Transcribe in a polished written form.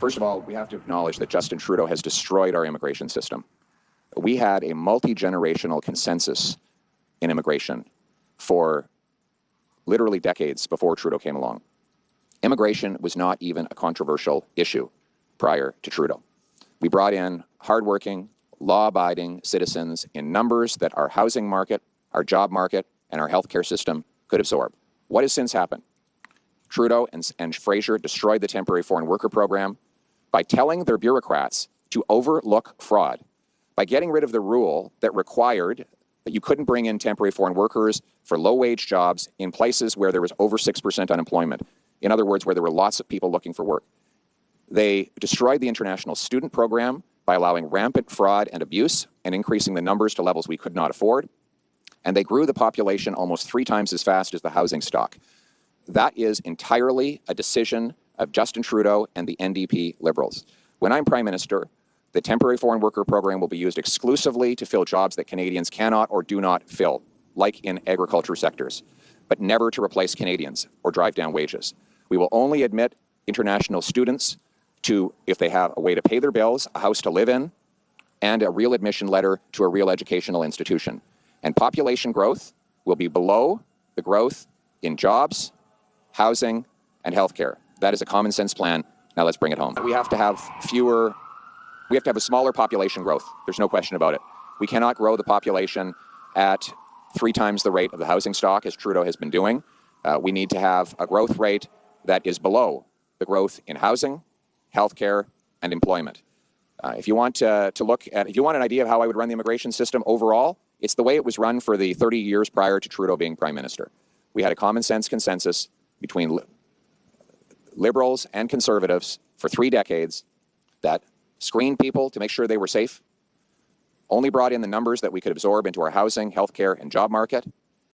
First of all, we have to acknowledge that Justin Trudeau has destroyed our immigration system. We had a multi-generational consensus in immigration for literally decades before Trudeau came along. Immigration was not even a controversial issue prior to Trudeau. We brought in hardworking, law-abiding citizens in numbers that our housing market, our job market, and our healthcare system could absorb. What has since happened? Trudeau and Fraser destroyed the temporary foreign worker program by telling their bureaucrats to overlook fraud, by getting rid of the rule that required that you couldn't bring in temporary foreign workers for low-wage jobs in places where there was over 6% unemployment. In other words, where there were lots of people looking for work. They destroyed the international student program by allowing rampant fraud and abuse and increasing the numbers to levels we could not afford. And they grew the population almost 3 times as fast as the housing stock. That is entirely a decision of Justin Trudeau and the NDP Liberals. When I'm Prime Minister, the temporary foreign worker program will be used exclusively to fill jobs that Canadians cannot or do not fill, like in agriculture sectors, but never to replace Canadians or drive down wages. We will only admit international students to, if they have a way to pay their bills, a house to live in, and a real admission letter to a real educational institution. And population growth will be below the growth in jobs, housing, and healthcare. That is a common sense plan. Now let's bring it home. We have to have a smaller population growth. There's no question about it. We cannot grow the population at 3 times the rate of the housing stock, as Trudeau has been doing. We need to have a growth rate that is below the growth in housing, healthcare, and employment. If you want if you want an idea of how I would run the immigration system overall, it's the way it was run for the 30 years prior to Trudeau being Prime Minister. We had a common sense consensus between Liberals and Conservatives for 3 decades that screened people to make sure they were safe, only brought in the numbers that we could absorb into our housing, healthcare, and job market,